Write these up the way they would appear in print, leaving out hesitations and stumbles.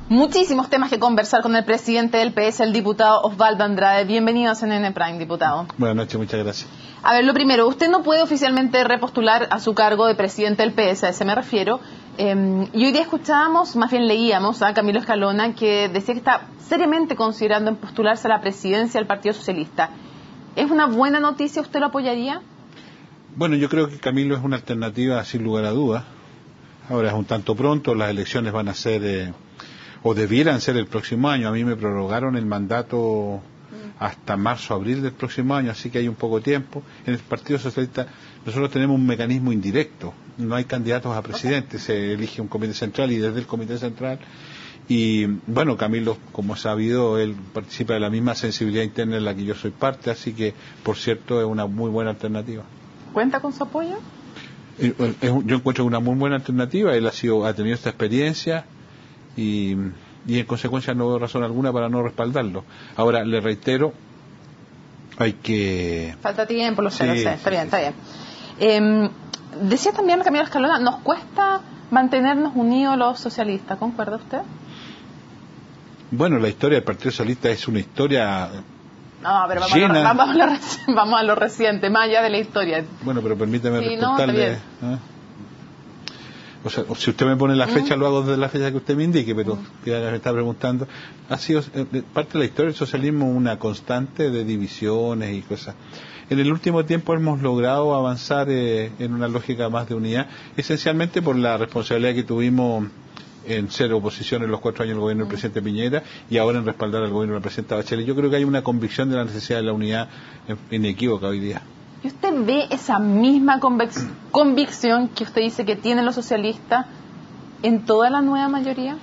Muchísimos temas que conversar con el presidente del PS, el diputado Osvaldo Andrade. Bienvenido a CNN Prime, diputado. Buenas noches, muchas gracias. A ver, lo primero, usted no puede oficialmente repostular a su cargo de presidente del PS, a ese me refiero. Y hoy día escuchábamos, más bien leíamos a Camilo Escalona, que decía que está seriamente considerando en postularse a la presidencia del Partido Socialista. ¿Es una buena noticia? ¿Usted lo apoyaría? Bueno, yo creo que Camilo es una alternativa sin lugar a dudas. Ahora es un tanto pronto, las elecciones van a ser, o debieran ser el próximo año. A mí me prorrogaron el mandato hasta marzo, abril del próximo año, así que hay un poco de tiempo. En el Partido Socialista nosotros tenemos un mecanismo indirecto, no hay candidatos a presidente, se elige un comité central y desde el comité central. Y bueno, Camilo, como es sabido, él participa de la misma sensibilidad interna en la que yo soy parte, así que, por cierto, es una muy buena alternativa. ¿Cuenta con su apoyo? Yo encuentro una muy buena alternativa. Él ha tenido esta experiencia y en consecuencia no veo razón alguna para no respaldarlo. Ahora, le reitero, hay que... Falta tiempo, lo sé, está bien. Decía también Camilo Escalona, nos cuesta mantenernos unidos los socialistas, ¿concuerda usted? Bueno, la historia del Partido Socialista es una historia... No, pero vamos a lo reciente, más allá de la historia. Bueno, pero permíteme sí, responderle. O sea, si usted me pone la fecha, lo hago desde la fecha que usted me indique, pero ya me está preguntando. Ha sido parte de la historia del socialismo una constante de divisiones y cosas. En el último tiempo hemos logrado avanzar en una lógica más de unidad, esencialmente por la responsabilidad que tuvimos en ser oposición en los 4 años del gobierno del presidente Piñera y ahora en respaldar al gobierno de la presidenta Bachelet. Yo creo que hay una convicción de la necesidad de la unidad inequívoca hoy día. ¿Y usted ve esa misma convicción que usted dice que tienen los socialistas en toda la nueva mayoría?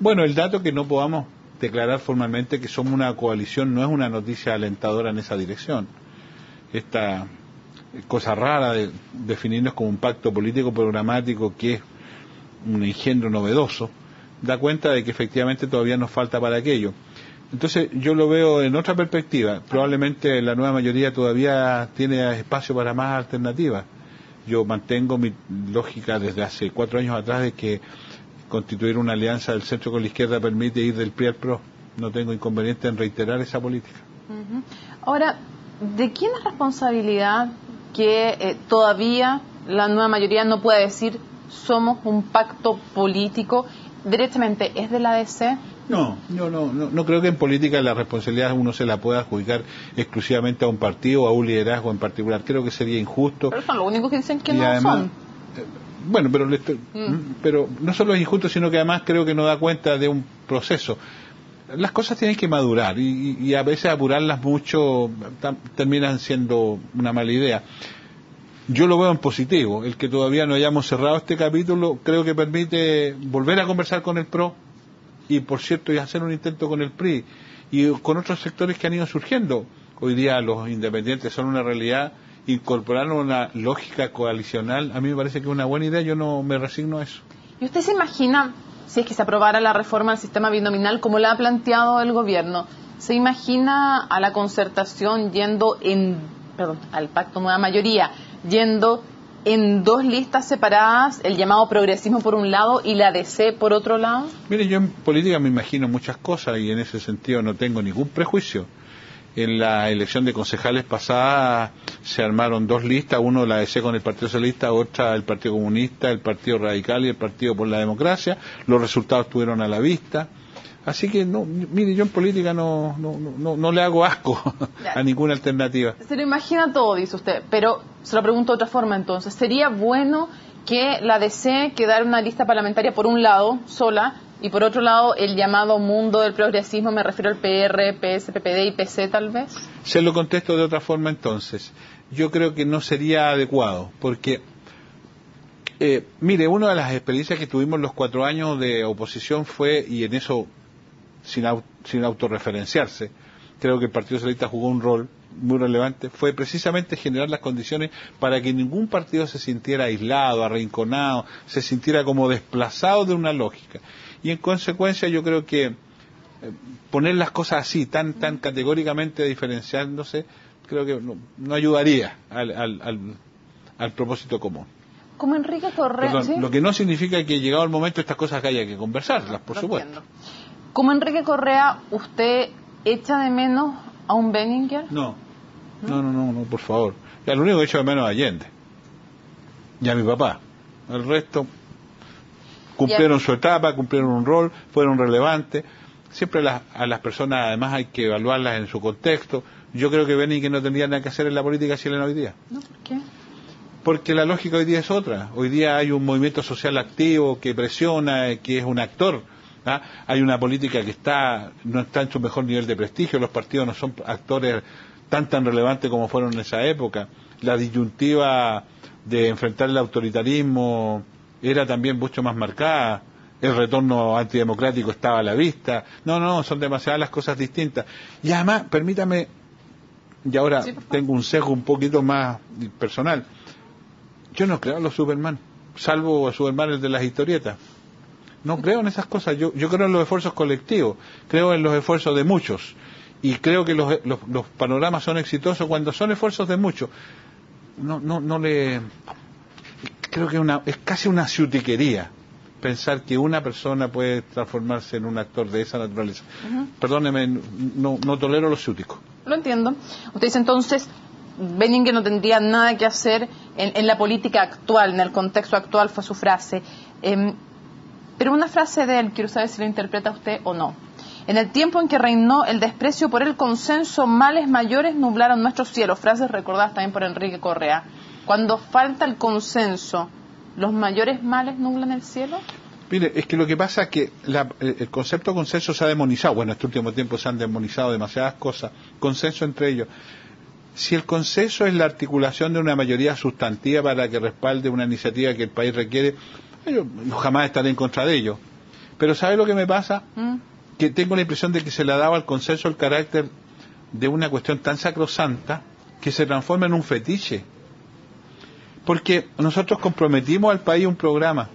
Bueno, el dato que no podamos declarar formalmente que somos una coalición no es una noticia alentadora en esa dirección. Esta cosa rara de definirnos como un pacto político programático que es un engendro novedoso, da cuenta de que efectivamente todavía nos falta para aquello. Entonces yo lo veo en otra perspectiva. Probablemente la nueva mayoría todavía tiene espacio para más alternativas. Yo mantengo mi lógica desde hace 4 años atrás de que constituir una alianza del centro con la izquierda permite ir del PRI al PRO. No tengo inconveniente en reiterar esa política. Ahora, ¿de quién es responsabilidad que todavía la nueva mayoría no pueda decir somos un pacto político? ¿Directamente es de la ADC? No creo que en política la responsabilidad uno se la pueda adjudicar exclusivamente a un partido o a un liderazgo en particular. Creo que sería injusto. Pero son los únicos que dicen que y no además, son. Bueno, pero no solo es injusto, sino que además creo que no da cuenta de un proceso. Las cosas tienen que madurar y a veces apurarlas mucho terminan siendo una mala idea. Yo lo veo en positivo. El que todavía no hayamos cerrado este capítulo creo que permite volver a conversar con el PRO y, por cierto, y hacer un intento con el PRI y con otros sectores que han ido surgiendo. Hoy día los independientes son una realidad. Incorporar una lógica coalicional a mí me parece que es una buena idea. Yo no me resigno a eso. ¿Y usted se imagina, si es que se aprobara la reforma del sistema binominal como la ha planteado el gobierno, se imagina a la concertación yendo al pacto nueva mayoría, yendo en 2 listas separadas, el llamado progresismo por un lado y la DC por otro lado? Mire, yo en política me imagino muchas cosas y en ese sentido no tengo ningún prejuicio. En la elección de concejales pasada se armaron 2 listas, uno la DC con el Partido Socialista, otra el Partido Comunista, el Partido Radical y el Partido por la Democracia. Los resultados estuvieron a la vista. Así que, mire, yo en política no le hago asco a ninguna alternativa. Se lo imagina todo, dice usted, pero se lo pregunto de otra forma entonces. ¿Sería bueno que la DC quedara una lista parlamentaria por un lado, sola, y por otro lado el llamado mundo del progresismo, me refiero al PR, PS, PPD y PC tal vez? Se lo contesto de otra forma entonces. Yo creo que no sería adecuado, porque... mire, una de las experiencias que tuvimos los 4 años de oposición fue, y en eso sin autorreferenciarse, creo que el Partido Socialista jugó un rol muy relevante, fue precisamente generar las condiciones para que ningún partido se sintiera aislado, arrinconado, se sintiera como desplazado de una lógica. Y en consecuencia yo creo que poner las cosas así, tan categóricamente diferenciándose, creo que no ayudaría al propósito común. Como Enrique Correa. Perdón, ¿sí? Lo que no significa que llegado el momento estas cosas que haya que conversarlas, por supuesto. Entiendo. Como Enrique Correa, ¿usted echa de menos a un Benninger? No, por favor. Ya lo único que echo de menos es a Allende. Y a mi papá. El resto cumplieron su etapa, cumplieron un rol, fueron relevantes. Siempre a las personas, además, hay que evaluarlas en su contexto. Yo creo que Benninger no tendría nada que hacer en la política chilena hoy día. ¿No? ¿Por qué? Porque la lógica hoy día es otra. Hoy día hay un movimiento social activo que presiona, que es un actor. ¿Ah? Hay una política que no está en su mejor nivel de prestigio. Los partidos no son actores tan relevantes como fueron en esa época. La disyuntiva de enfrentar el autoritarismo era también mucho más marcada. El retorno antidemocrático estaba a la vista. No, son demasiadas las cosas distintas. Y además, permítame, y ahora tengo un sesgo un poquito más personal. Yo no creo en los Superman, salvo a Superman de las historietas. No creo en esas cosas. Yo creo en los esfuerzos colectivos, creo en los esfuerzos de muchos. Y creo que los panoramas son exitosos cuando son esfuerzos de muchos. Creo que es casi una ciutiquería pensar que una persona puede transformarse en un actor de esa naturaleza. Perdóneme, no tolero los ciúticos. Lo entiendo. Usted dice entonces, Benninger no tendría nada que hacer en la política actual, en el contexto actual, fue su frase. Pero una frase de él, quiero saber si la interpreta usted o no. En el tiempo en que reinó el desprecio por el consenso, males mayores nublaron nuestro cielo. Frases recordadas también por Enrique Correa. Cuando falta el consenso, ¿los mayores males nublan el cielo? Mire, es que lo que pasa es que el concepto consenso se ha demonizado. Bueno, en este último tiempo se han demonizado demasiadas cosas. Consenso entre ellos. Si el consenso es la articulación de una mayoría sustantiva para que respalde una iniciativa que el país requiere, yo jamás estaré en contra de ello. Pero ¿sabe lo que me pasa? Que tengo la impresión de que se le ha dado al consenso el carácter de una cuestión tan sacrosanta que se transforma en un fetiche. Porque nosotros comprometimos al país un programa.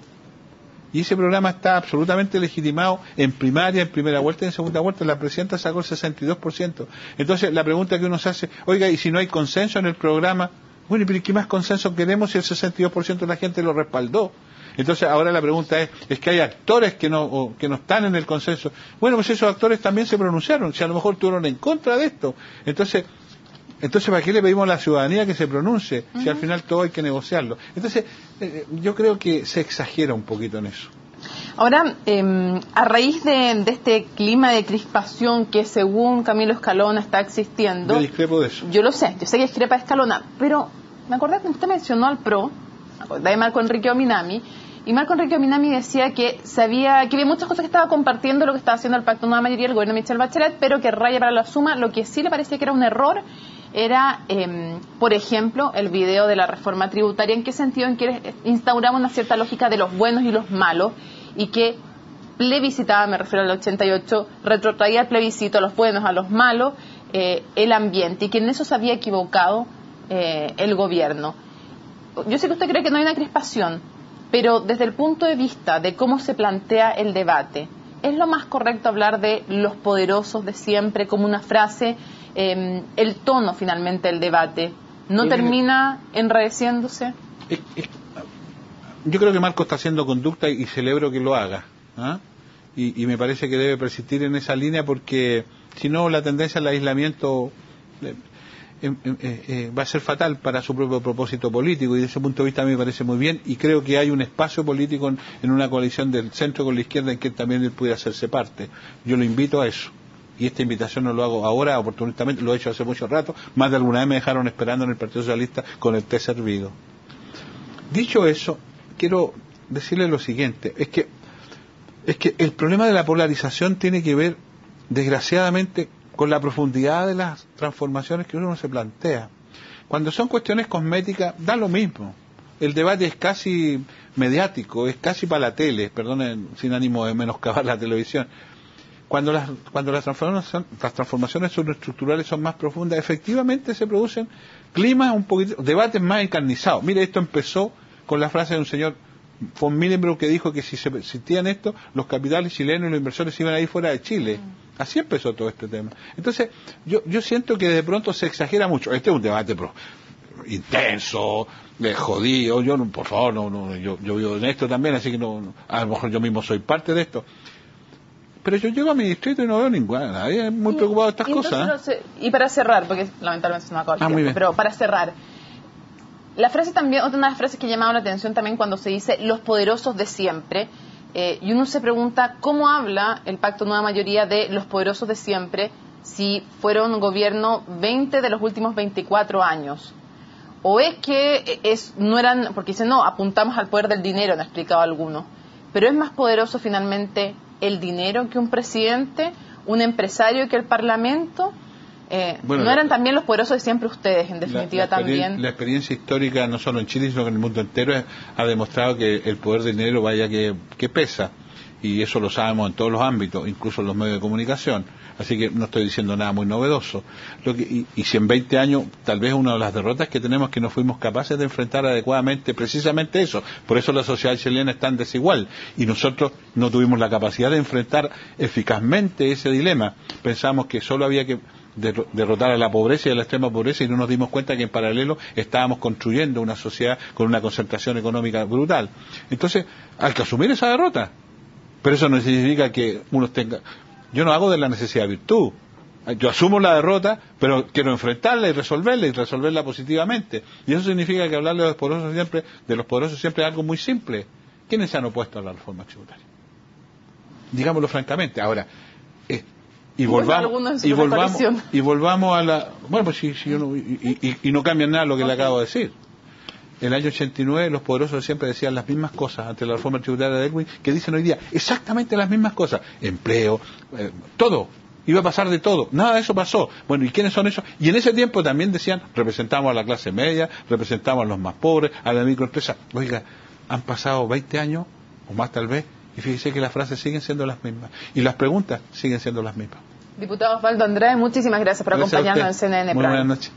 Y ese programa está absolutamente legitimado en primaria, en primera vuelta y en segunda vuelta. La presidenta sacó el 62%. Entonces, la pregunta que uno se hace, oiga, ¿y si no hay consenso en el programa? Bueno, ¿pero qué más consenso queremos si el 62% de la gente lo respaldó? Entonces, ahora la pregunta es que hay actores que no están en el consenso. Bueno, pues esos actores también se pronunciaron, si a lo mejor estuvieron en contra de esto. Entonces, ¿para qué le pedimos a la ciudadanía que se pronuncie? Si al final todo hay que negociarlo. Entonces, yo creo que se exagera un poquito en eso. Ahora, a raíz de este clima de crispación que según Camilo Escalona está existiendo... Yo discrepo de eso. Yo sé que discrepa de Escalona, pero me acordé que usted mencionó al PRO, de Marco Enrique Ominami, y Marco Enrique Ominami decía que había muchas cosas que estaba compartiendo lo que estaba haciendo el Pacto Nueva Mayoría del gobierno de Michelle Bachelet, pero que raya para la suma. Lo que sí le parecía que era un error era, por ejemplo, el video de la reforma tributaria. ¿En qué sentido? En que instauraba una cierta lógica de los buenos y los malos, y que plebiscitaba, me refiero al 88, retrotraía el plebiscito a los buenos, a los malos, el ambiente, y que en eso se había equivocado el gobierno. Yo sé que usted cree que no hay una crispación, pero desde el punto de vista de cómo se plantea el debate, ¿es lo más correcto hablar de los poderosos de siempre como una frase? El tono finalmente del debate no termina enredeciéndose. Yo creo que Marco está haciendo conducta y celebro que lo haga, ¿ah? Y me parece que debe persistir en esa línea, porque si no la tendencia al aislamiento va a ser fatal para su propio propósito político, y desde ese punto de vista a mí me parece muy bien, y creo que hay un espacio político en una coalición del centro con la izquierda en que también él puede hacerse parte. Yo lo invito a eso. Y esta invitación no lo hago ahora oportunistamente, lo he hecho hace mucho rato. Más de alguna vez me dejaron esperando en el Partido Socialista con el té servido. Dicho eso, quiero decirle lo siguiente, es que el problema de la polarización tiene que ver, desgraciadamente, con la profundidad de las transformaciones que uno se plantea. Cuando son cuestiones cosméticas, da lo mismo. El debate es casi mediático, es casi para la tele, perdonen, sin ánimo de menoscabar la televisión. Cuando las transformaciones estructurales son más profundas, efectivamente se producen climas un poquito, debates más encarnizados. Mire, esto empezó con la frase de un señor von Millenburg que dijo que si se existían esto, los capitales chilenos y los inversores iban a ir fuera de Chile. Así empezó todo este tema. Entonces, yo siento que de pronto se exagera mucho. Este es un debate intenso, le jodí, o yo, por favor, yo vivo en esto también, así que a lo mejor yo mismo soy parte de esto. Pero yo llego a mi distrito y no veo ninguna, nadie es muy preocupado de estas cosas. Y para cerrar, porque lamentablemente se me acaba el tiempo, pero para cerrar, la frase también, otra de las frases que ha llamado la atención también cuando se dice los poderosos de siempre, y uno se pregunta cómo habla el Pacto Nueva Mayoría de los poderosos de siempre si fueron gobierno 20 de los últimos 24 años. O es que no eran, porque dicen, no, apuntamos al poder del dinero, han explicado algunos, pero es más poderoso finalmente el dinero que un presidente, un empresario que el Parlamento. ¿No eran también los poderosos de siempre ustedes, en definitiva también? La experiencia histórica, no solo en Chile, sino que en el mundo entero, ha demostrado que el poder del dinero vaya que pesa. Y eso lo sabemos en todos los ámbitos, incluso en los medios de comunicación. Así que no estoy diciendo nada muy novedoso. Y si en 20 años, tal vez una de las derrotas que tenemos es que no fuimos capaces de enfrentar adecuadamente precisamente eso. Por eso la sociedad chilena es tan desigual. Y nosotros no tuvimos la capacidad de enfrentar eficazmente ese dilema. Pensamos que solo había que derrotar a la pobreza y a la extrema pobreza, y no nos dimos cuenta que en paralelo estábamos construyendo una sociedad con una concentración económica brutal. Entonces, hay que asumir esa derrota. Pero eso no significa que uno tenga... Yo no hago de la necesidad virtud. Yo asumo la derrota, pero quiero enfrentarla y resolverla positivamente. Y eso significa que hablarle de los poderosos siempre es algo muy simple. ¿Quiénes se han opuesto a la reforma tributaria? Digámoslo francamente. Ahora, y volvamos a la... Bueno, pues y no cambian nada lo que le acabo de decir. El año 89 los poderosos siempre decían las mismas cosas ante la reforma tributaria de Elwin que dicen hoy día exactamente las mismas cosas. Empleo, todo. Iba a pasar de todo. Nada de eso pasó. Bueno, ¿y quiénes son esos? Y en ese tiempo también decían, representamos a la clase media, representamos a los más pobres, a la microempresa. Oiga, han pasado 20 años, o más tal vez, y fíjese que las frases siguen siendo las mismas. Y las preguntas siguen siendo las mismas. Diputado Osvaldo Andrade, muchísimas gracias por acompañarnos en CNN Prime. Muy buenas noches.